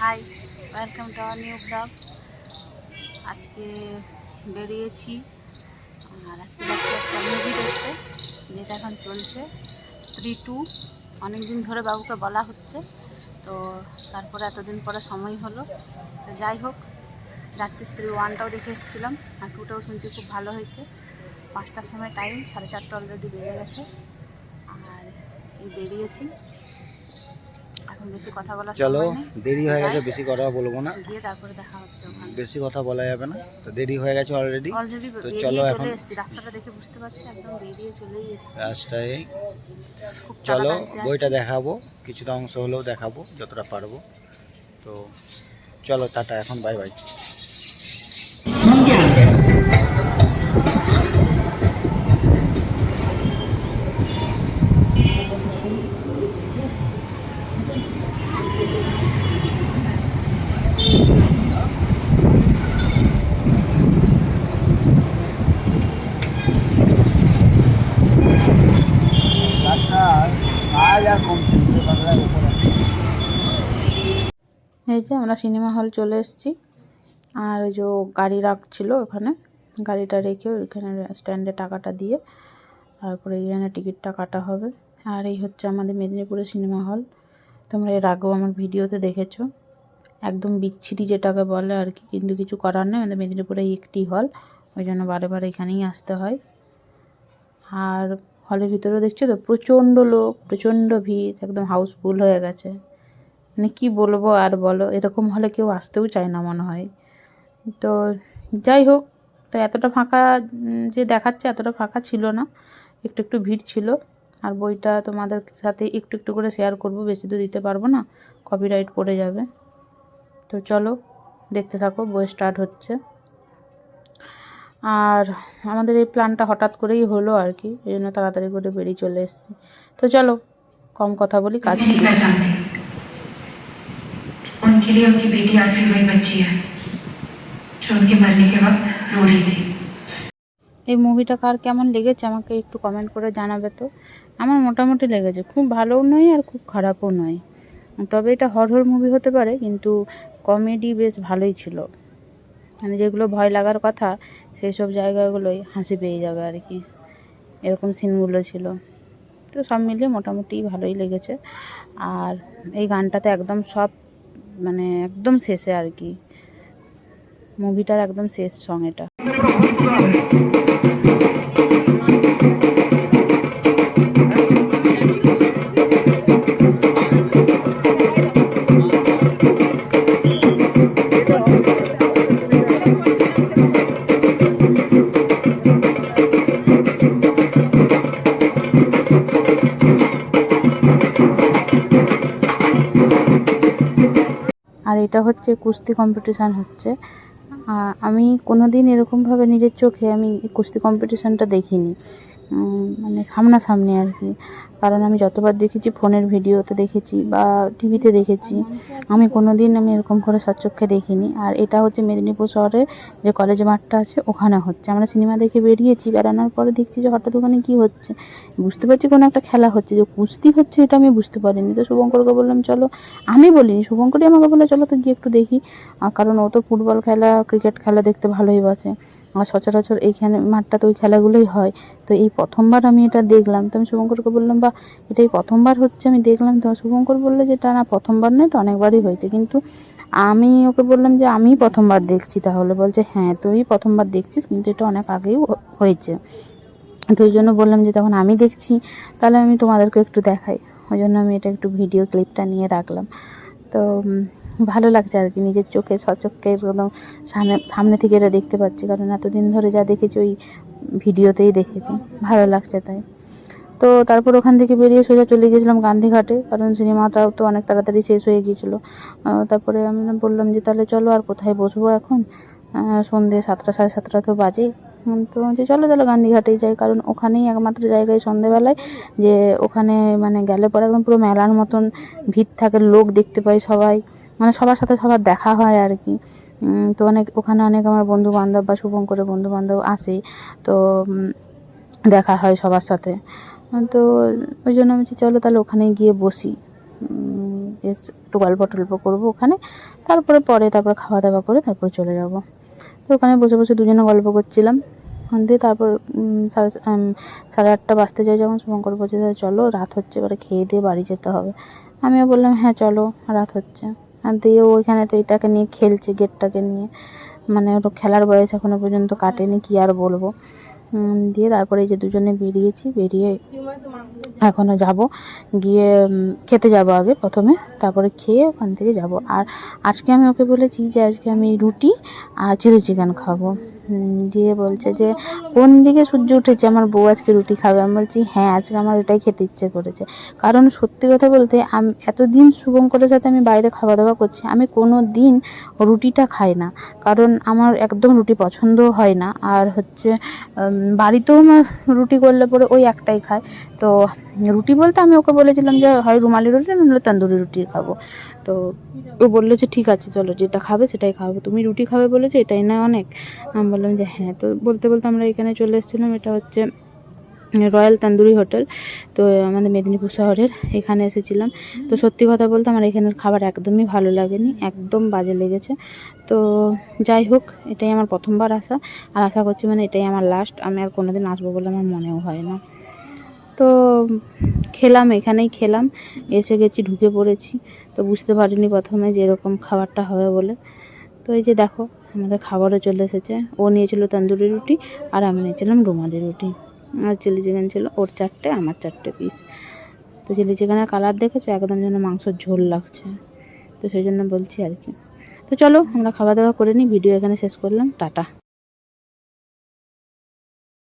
High, welcome to our new blog. আজকে বেরিয়েছি আর আজকে যাচ্ছি একটা মুভি দেখতে, যেটা এখন চলছে স্ত্রী 2। অনেকদিন ধরে বাবুকে বলা হচ্ছে, তো তারপরে এতদিন পরে সময় হলো। তো যাই হোক, যাচ্ছি। স্ত্রী 1টাও দেখে এসেছিলাম, আর 2টাও শুনছি খুব ভালো হয়েছে। 5টার সময় টাইম, 4:30 অলরেডি বেজে গেছে। আর এই বেরিয়েছি, এখন বেশি কথা বলা চলো, সময় নেই। দেরি হয়ে গেছে, বেশি কথা বলবো না, গিয়ে তারপরে দেখা হচ্ছে ওখানে। বেশি কথা বলা যাবে না। তো দেরি হয়ে গেছে অলরেডি। তো চলো বেরিয়ে এখন চলে এসেছি, রাস্তাটা দেখে বুঝতে পারছি একদম বেরিয়ে চলেই এসেছি রাস্তায়। খুব চলো, তাড়াতাড়িতে বইটা আছি। দেখাবো, কিছুটা অংশ হলেও দেখাবো যতটা পারবো। তো চলো, টাটা, এখন বাই বাই। এই যে আমরা সিনেমা হল চলে এসেছি, আর ওই যে গাড়ি রাখছিল ওখানে, গাড়িটা রেখে ওইখানে স্ট্যান্ডে টাকাটা দিয়ে তারপরে এখানে টিকিটটা কাটা হবে। আর এই হচ্ছে আমাদের মেদিনীপুরের সিনেমা হল। তোমরা এর আগেও আমার ভিডিওতে দেখেছো, একদম বিচ্ছিরি যেটাকে বলে আর কি, কিন্তু কিছু করার নেই, আমাদের মেদিনীপুরে একটি হল, ওই জন্য বারে বারে এখানেই আসতে হয়। আর হলের ভিতরেও দেখছো তো প্রচণ্ড লোক, প্রচণ্ড ভিড়, একদম হাউসফুল হয়ে গেছে। মানে কী বলবো আর বলো, এরকম হলে কেউ আসতেও চায় না মনে হয়। তো যাই হোক, তো এতটা ফাঁকা যে দেখাচ্ছে এতটা ফাঁকা ছিল না, একটু একটু ভিড় ছিল। আর বইটা তোমাদের সাথে একটু একটু করে শেয়ার করব, বেশি তো দিতে পারবো না, কপিরাইট পড়ে যাবে। তো চলো দেখতে থাকো, বই স্টার্ট হচ্ছে। আর আমাদের এই প্ল্যানটা হঠাৎ করেই হলো আর কি, এই জন্য তাড়াতাড়ি করে বেরিয়ে চলে এসেছি। তো চলো কম কথা বলি, কাজ শুরু করি। उनके लिए उनकी बेटी आखिरी वही बच्ची है जो उनके मरने के वक्त रो रही थी। এই মুভিটা কার কেমন লেগেছে আমাকে একটু কমেন্ট করে জানাবে তো। আমার মোটামুটি লেগেছে, খুব ভালোও নয় আর খুব খারাপও নয়। তবে এটা হরর মুভি হতে পারে, কিন্তু কমেডি বেশ ভালোই ছিল। মানে যেগুলো ভয় লাগার কথা সেই সব জায়গাগুলোই হাসি পেয়ে যাবে আর কি, এরকম সিনগুলো ছিল। তো সব মিলিয়ে মোটামুটি ভালোই লেগেছে। আর এই গানটাতে একদম সব, মানে একদম শেষে আর কি, মুভিটার একদম শেষ সং এটা। আর এটা হচ্ছে কুস্তি কম্পিটিশান হচ্ছে। আমি কোনো দিন এরকমভাবে নিজের চোখে আমি কুস্তি কম্পিটিশানটা দেখিনি, মানে সামনাসামনি আর কি। কারণ আমি যতবার দেখেছি ফোনের ভিডিওতে দেখেছি বা টিভিতে দেখেছি, আমি কোনো দিন আমি এরকম করে সচক্ষে দেখিনি। আর এটা হচ্ছে মেদিনীপুর শহরে যে কলেজ মাঠটা আছে ওখানে হচ্ছে। আমরা সিনেমা দেখে বেরিয়েছি, বেরানোর পরে দেখছি যে হঠাৎ ওখানে কী হচ্ছে, বুঝতে পারছি কোনো একটা খেলা হচ্ছে, যে কুস্তি হচ্ছে এটা আমি বুঝতে পারিনি। তো শুভঙ্করকে বললাম চলো, আমি বলিনি, শুভঙ্করই আমাকে বলে চলো তো গিয়ে একটু দেখি। কারণ ও তো ফুটবল খেলা ক্রিকেট খেলা দেখতে ভালোই বাসে, আর সচরাচর এইখানে মাঠটাতে ওই খেলাগুলোই হয়। তো এই প্রথমবার আমি এটা দেখলাম। তো আমি শুভঙ্করকে বললাম, বা এটাই প্রথমবার হচ্ছে আমি দেখলাম। তো শুভঙ্কর বললো যে এটা না প্রথমবার না, এটা অনেকবারই হয়েছে। কিন্তু আমি ওকে বললাম যে আমি প্রথমবার দেখছি, তাহলে বলছে হ্যাঁ তুই প্রথমবার দেখছিস, কিন্তু এটা অনেক আগেই হয়েছে। তো ওই জন্য বললাম যে তখন আমি দেখছি, তাহলে আমি তোমাদেরকে একটু দেখাই। ওই জন্য আমি এটা একটু ভিডিও ক্লিপটা নিয়ে রাখলাম। তো ভালো লাগছে আর কি, নিজের চোখে সচক্ষে একদম সামনে থেকে এটা দেখতে পাচ্ছি। কারণ এতদিন ধরে যা দেখেছি ওই ভিডিওতেই দেখেছি, ভালো লাগছে তাই। তো তারপর ওখান থেকে বেরিয়ে সোজা চলে গিয়েছিলাম গান্ধীঘাটে, কারণ সিনেমাটাও তো অনেক তাড়াতাড়ি শেষ হয়ে গিয়েছিলো। তারপরে আমি বললাম যে তাহলে চলো, আর কোথায় বসবো এখন, সন্ধ্যে 7টা 7:30 তো বাজে। তো যে চলো তাহলে গান্ধীঘাটেই যাই, কারণ ওখানেই একমাত্র জায়গায় সন্ধ্যেবেলায় যে ওখানে মানে গেলে পরে একদম পুরো মেলার মতন ভিড় থাকে, লোক দেখতে পাই সবাই, মানে সবার সাথে সবার দেখা হয় আর কি। তো ওখানে অনেক আমার বন্ধুবান্ধব বা শুভঙ্করের বন্ধুবান্ধব আসে, তো দেখা হয় সবার সাথে। তো ওই জন্য আমি বলছি চলো তাহলে ওখানে গিয়ে বসি। একটু গল্প টল্প করবো ওখানে, তারপরে খাওয়া দাওয়া করে তারপরে চলে যাব। তো ওখানে বসে বসে দুজনে গল্প করছিলাম। ওখান দিয়ে তারপর 8:30 বাজতে যায় যখন, শুভঙ্কর বলছে চলো রাত হচ্ছে, এবারে খেয়ে দিয়ে বাড়ি যেতে হবে। আমিও বললাম হ্যাঁ চলো, রাত হচ্ছে। আর দিয়ে ও ওইখানে তো এটাকে নিয়ে খেলছে, গেটটাকে নিয়ে, মানে ওর খেলার বয়স এখনো পর্যন্ত কাটেনি, কি আর বলবো। দিয়ে তারপরে এই যে দুজনে বেরিয়ে এখনও যাব, গিয়ে খেতে যাব আগে প্রথমে, তারপরে খেয়ে ওখান থেকে যাব। আর আজকে আমি ওকে বলেছি যে আজকে আমি রুটি আর চিলি চিকেন খাবো। দিয়ে বলছে যে কোন দিকে সূর্য উঠেছে, আমার বউ আজকে রুটি খাবে। আমি বলছি হ্যাঁ, আজকে আমার এটাই খেতে ইচ্ছে করেছে। কারণ সত্যি কথা বলতে আমি এতদিন শুভঙ্করের সাথে আমি বাইরে খাওয়া দাওয়া করছি, আমি কোনো দিন রুটিটা খাই না, কারণ আমার একদম রুটি পছন্দ হয় না। আর হচ্ছে বাড়িতেও আমার রুটি করলে পরে ওই একটাই খায়। তো রুটি বলতে আমি ওকে বলেছিলাম যে হয় রুমালি রুটি নাহলে তন্দুরি রুটি খাবো। তো ও বললো যে ঠিক আছে চলো, যেটা খাবে সেটাই খাবো, তুমি রুটি খাবে বলেছো, এটাই না অনেক। আমি বললাম যে হ্যাঁ। তো বলতে বলতে আমরা এখানে চলে এসেছিলাম, এটা হচ্ছে রয়্যাল তন্দুরি হোটেল। তো আমাদের মেদিনীপুর শহরের এখানে এসেছিলাম। তো সত্যি কথা বলতে আমার এখানের খাবার একদমই ভালো লাগেনি, একদম বাজে লেগেছে। তো যাই হোক, এটাই আমার প্রথমবার আসা, আর আশা করছি মানে এটাই আমার লাস্ট। আমি আর কোনোদিন আসবো বলে আমার মনেও হয় না। তো এখানেই খেলাম, এসে গেছি, ঢুকে পড়েছি। তো বুঝতে পারিনি প্রথমে যে এরকম খাবারটা হবে বলে। তো এই যে দেখো আমাদের খাবারও চলে এসেছে। ও নিয়েছিল তন্দুরি রুটি আর আমি নিয়েছিলাম রুমালি রুটি, আর চিলি চিকেন ছিল ওর 4টে আমার 4টে পিস। তো চিলি চিকেনের কালার দেখেছো, একদম যেন মাংসর ঝোল লাগছে। তো সেই জন্য বলছি আর কি। তো চলো আমরা খাওয়া দাওয়া করে নিই, ভিডিও এখানে শেষ করলাম, টাটা।